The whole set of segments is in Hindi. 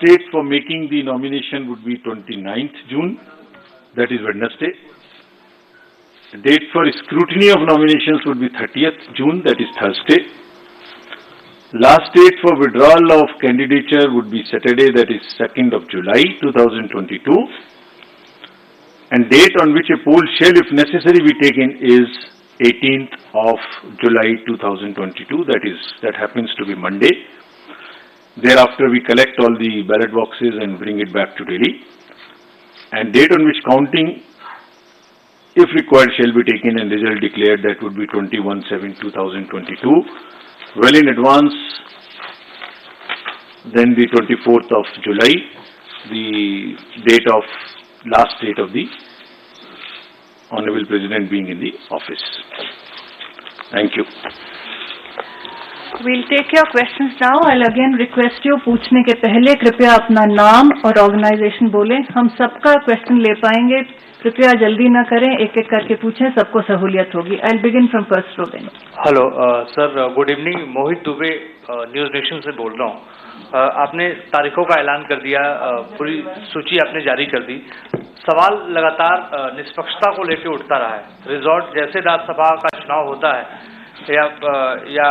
Date for making the nomination would be 29th June, that is Wednesday. The date for scrutiny of nominations would be 30th June, that is Thursday. Last date for withdrawal of candidature would be Saturday, that is 2nd of July 2022. And date on which a poll shall, if necessary, be taken is 18th of July 2022, that happens to be Monday. Thereafter, we collect all the ballot boxes and bring it back to Delhi. And date on which counting, if required, shall be taken and result declared, that would be 21/7/2022. Well in advance, then the 24th of July, the last date of the Honorable President being in the office. Thank you. We'll take your questions now. I'll again request you, पूछने के पहले कृपया अपना नाम और ऑर्गेनाइजेशन बोलें. हम सबका क्वेश्चन ले पाएंगे. कृपया जल्दी ना करें, एक एक करके पूछें, सबको सहूलियत होगी. I'll begin from first row then. Hello sir, good evening. Mohit Dubey, news nation से बोल रहा हूँ. आपने तारीखों का ऐलान कर दिया, पूरी सूची आपने जारी कर दी. सवाल लगातार निष्पक्षता को लेकर उठता रहा है. रिजॉर्ट जैसे राज्यसभा का चुनाव होता है या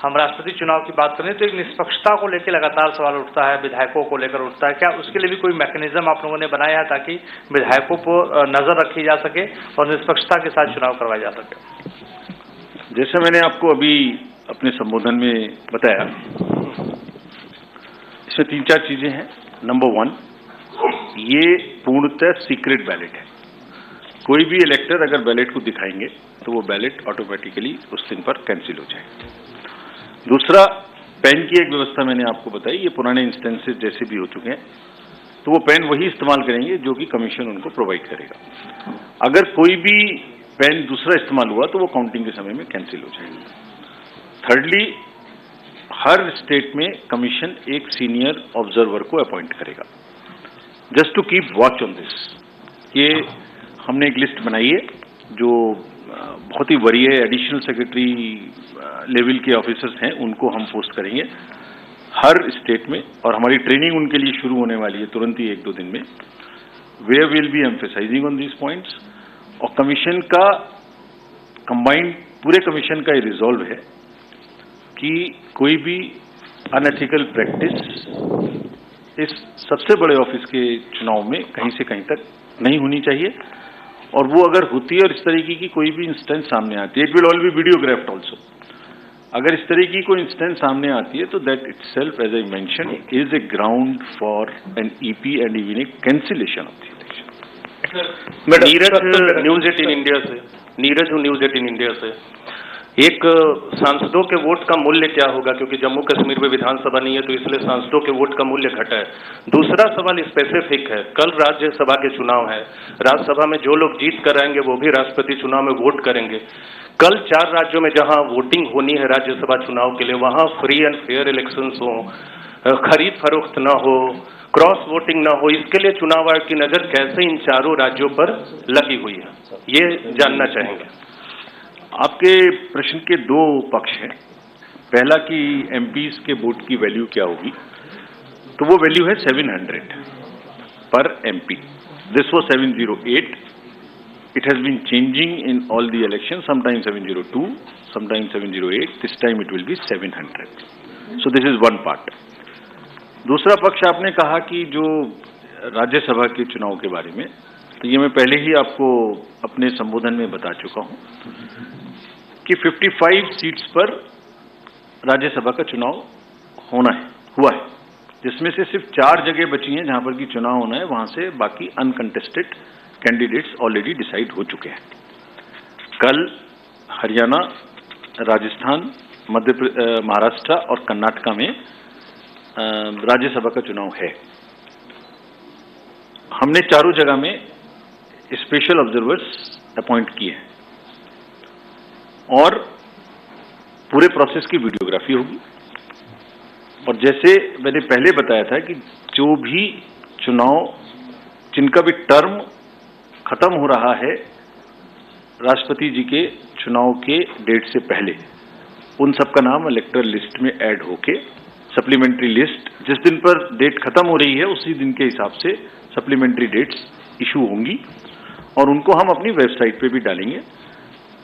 हम राष्ट्रपति चुनाव की बात करें तो एक निष्पक्षता को लेकर लगातार सवाल उठता है, विधायकों को लेकर उठता है. क्या उसके लिए भी कोई मैकेनिज्म आप लोगों ने बनाया है ताकि विधायकों पर नजर रखी जा सके और निष्पक्षता के साथ चुनाव करवाया जा सके? जैसे मैंने आपको अभी अपने संबोधन में बताया, इसमें 3-4 चीजें हैं. नंबर 1, ये पूर्णतः सीक्रेट बैलेट है. कोई भी इलेक्टर अगर बैलेट को दिखाएंगे तो वो बैलेट ऑटोमेटिकली उस दिन पर कैंसिल हो जाएगा. दूसरा, पेन की एक व्यवस्था मैंने आपको बताई. ये पुराने इंस्टेंसेस जैसे भी हो चुके हैं, तो वो पेन वही इस्तेमाल करेंगे जो कि कमीशन उनको प्रोवाइड करेगा. अगर कोई भी पेन दूसरा इस्तेमाल हुआ तो वो काउंटिंग के समय में कैंसिल हो जाएगा. थर्डली, हर स्टेट में कमीशन एक सीनियर ऑब्जर्वर को अपॉइंट करेगा, just to keep watch on this. ये हमने एक लिस्ट बनाई है जो बहुत ही वरीय एडिशनल सेक्रेटरी लेवल के ऑफिसर्स हैं, उनको हम पोस्ट करेंगे हर स्टेट में, और हमारी ट्रेनिंग उनके लिए शुरू होने वाली है तुरंत ही 1-2 दिन में. We will be emphasizing on these points. और कमीशन का कंबाइंड, पूरे कमीशन का ये रिजॉल्व है कि कोई भी अनएथिकल प्रैक्टिस इस सबसे बड़े ऑफिस के चुनाव में कहीं से कहीं तक नहीं होनी चाहिए. और वो अगर होती है और इस तरीके की कोई भी इंस्टेंस सामने आती है, it will all be videographed also. अगर इस तरीके की कोई इंस्टेंस सामने आती है तो that itself, as I mention, is a ground for an EP and even a cancellation of the election. Neeraj news 18 India से एक सांसदों के वोट का मूल्य क्या होगा, क्योंकि जम्मू कश्मीर में विधानसभा नहीं है तो इसलिए सांसदों के वोट का मूल्य घटा है. दूसरा सवाल स्पेसिफिक है, कल राज्यसभा के चुनाव है. राज्यसभा में जो लोग जीत कर आएंगे वो भी राष्ट्रपति चुनाव में वोट करेंगे. कल 4 राज्यों में जहां वोटिंग होनी है राज्यसभा चुनाव के लिए, वहां फ्री एंड फेयर इलेक्शंस हो, खरीद फरोख्त न हो, क्रॉस वोटिंग न हो. इसके लिए चुनाव आयोग की नजर कैसे इन 4 राज्यों पर लगी हुई है, ये जानना चाहेंगे. आपके प्रश्न के 2 पक्ष हैं. पहला कि एमपीज के वोट की वैल्यू क्या होगी, तो वो वैल्यू है 700 पर MP. This was 708. It has been changing in all the elections, sometimes 702, sometimes 708, this time it will be 700. So this is one part. दूसरा पक्ष आपने कहा कि जो राज्यसभा के चुनाव के बारे में, तो ये मैं पहले ही आपको अपने संबोधन में बता चुका हूं कि 55 सीट्स पर राज्यसभा का चुनाव हुआ है, जिसमें से सिर्फ 4 जगह बची हैं जहां पर कि चुनाव होना है. वहां से बाकी अनकंटेस्टेड कैंडिडेट्स ऑलरेडी डिसाइड हो चुके हैं. कल हरियाणा, राजस्थान, महाराष्ट्र और कर्नाटका में राज्यसभा का चुनाव है. हमने 4 जगह में स्पेशल ऑब्जर्वर्स अपॉइंट किए हैं और पूरे प्रोसेस की वीडियोग्राफी होगी. और जैसे मैंने पहले बताया था कि जो भी चुनाव जिनका भी टर्म खत्म हो रहा है राष्ट्रपति जी के चुनाव के डेट से पहले, उन सबका नाम इलेक्टोरल लिस्ट में ऐड होके सप्लीमेंट्री लिस्ट जिस दिन पर डेट खत्म हो रही है उसी दिन के हिसाब से सप्लीमेंट्री डेट्स इशू होंगी और उनको हम अपनी वेबसाइट पे भी डालेंगे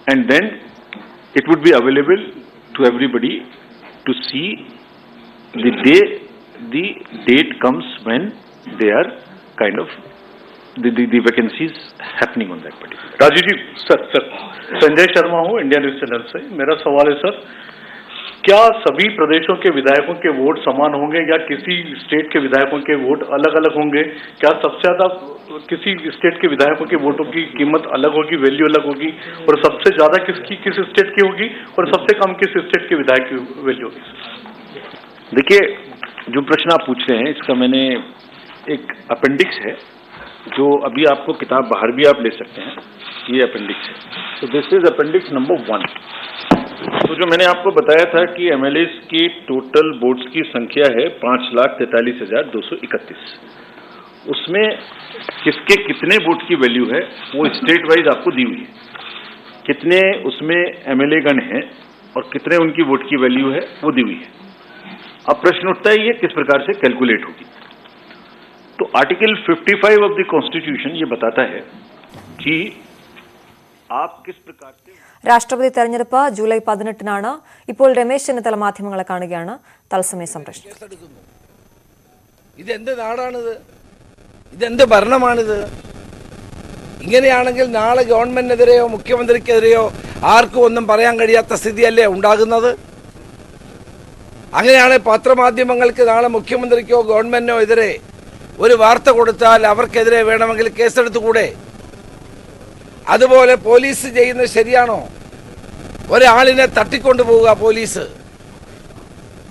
and then it would be available to everybody to see the day the date comes when they are kind of the vacancies happening on that particular. Rajiv ji sir Sanjay Sharma हूँ इंडिया न्यूज चैनल से। मेरा सवाल है सर, क्या सभी प्रदेशों के विधायकों के वोट समान होंगे या किसी स्टेट के विधायकों के वोट अलग अलग होंगे? क्या सबसे ज्यादा किसी स्टेट के विधायकों के वोटों की कीमत अलग होगी, वैल्यू अलग होगी, और सबसे ज्यादा किस स्टेट की होगी और सबसे कम किस स्टेट के विधायक की वैल्यू होगी? देखिए, जो प्रश्न आप पूछ रहे हैं इसका मैंने एक अपेंडिक्स है जो अभी आपको किताब बाहर भी आप ले सकते हैं, ये अपेंडिक्स है। तो दिस इज अपेंडिक्स नंबर 1। तो जो मैंने आपको बताया था कि एमएलएस की टोटल वोट्स की संख्या है 5,43,231। उसमें किसके कितने वोट की वैल्यू है वो स्टेट वाइज आपको दी हुई है। कितने उसमें एमएलए गण हैं और कितने उनकी वोट की वैल्यू है वो दी हुई है। अब प्रश्न उठता है ये किस प्रकार से कैलकुलेट होगी। तो आर्टिकल 55 ऑफ द कॉन्स्टिट्यूशन ये बताता है कि आप किस प्रकार से രാഷ്ട്രപതി തെരഞ്ഞെടുപ്പ് ജൂലൈ 18-നാണ്. ഇപ്പോൾ രമേശ് ചെന്നിത്തല മാധ്യമങ്ങളെ കാണുകയാണ്. തത്സമയ സംപ്രേഷണം. ഇതെന്ത് നാടാണിത്? ഇതെന്ത് ഭരണമാണിത്? ഇങ്ങനെയാണെങ്കിൽ നാളെ ഗവൺമെന്റിനെതിരെയോ മുഖ്യമന്ത്രിക്കെതിരെയോ ആർക്കും ഒന്നും പറയാൻ കഴിയാത്ത സ്ഥിതിയല്ലേ ഉണ്ടാകുന്നത്? അങ്ങനെയാണെങ്കിൽ പത്രമാധ്യമങ്ങൾക്ക് നാളെ മുഖ്യമന്ത്രിക്കോ ഗവൺമെന്റിനോ എതിരെ ഒരു വാർത്ത കൊടുത്താൽ അവർക്കെതിരെ വേണമെങ്കിൽ കേസെടുത്തുകൂടെ? അതുപോലെ പോലീസ് ചെയ്യുന്നത് ശരിയാണോ? ഒരാളിനെ തട്ടിക്കൊണ്ടുപോവുക പോലീസ്,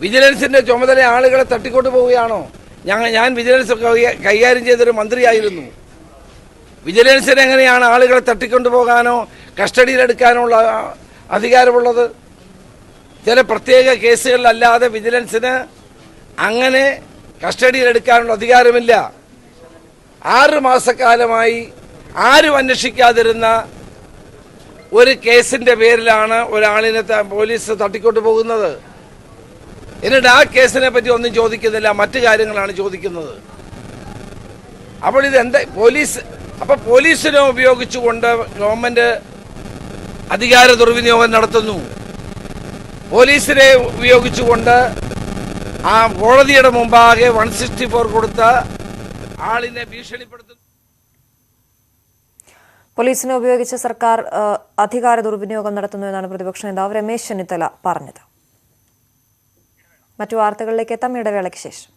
വിജിലൻസിന്റെ ചുമതല ആളുകളെ തട്ടിക്കൊണ്ടുപോവുകയാണോ? ഞാൻ വിജിലൻസ് കൈകാര്യം ചെയ്തൊരു മന്ത്രിയായിരുന്നു. വിജിലൻസിന് എങ്ങനെയാണ് ആളുകളെ തട്ടിക്കൊണ്ടുപോകാനോ കസ്റ്റഡിയിലെടുക്കാനുള്ള അധികാരമുള്ളത്? ചില പ്രത്യേക കേസുകളിലല്ലാതെ വിജിലൻസിന് അങ്ങനെ കസ്റ്റഡിയിലെടുക്കാനുള്ള അധികാരമില്ല. 6 മാസക്കാലമായി ആരും അന്വേഷിക്കാതിരുന്ന ഒരു കേസിന്റെ പേരിലാണ് ഒരാളിനെ പോലീസ് തട്ടിക്കൊണ്ടു പോകുന്നത്. എന്നിട്ട് ആ കേസിനെ പറ്റി ഒന്നും ചോദിക്കുന്നില്ല, മറ്റു കാര്യങ്ങളാണ് ചോദിക്കുന്നത്. അപ്പോൾ ഇതെന്താ പോലീസിനെ ഉപയോഗിച്ചുകൊണ്ട് ഗവൺമെന്റ് അധികാര ദുർവിനിയോഗം നടത്തുന്നു. പോലീസിനെ ഉപയോഗിച്ചുകൊണ്ട് ആ കോടതിയുടെ മുമ്പാകെ 164 കൊടുത്ത ആളിനെ ഭീഷണിപ്പെടുത്തുന്നു. പോലീസിനെ ഉപയോഗിച്ച് സർക്കാർ അധികാര ദുർവിനിയോഗം നടത്തുന്നു എന്നാണ് പ്രതിപക്ഷ നേതാവ് രമേശ് ചെന്നിത്തല പറഞ്ഞത്. മറ്റു വാർത്തകളിലേക്ക് എത്താം ഇടവേളയ്ക്ക് ശേഷം.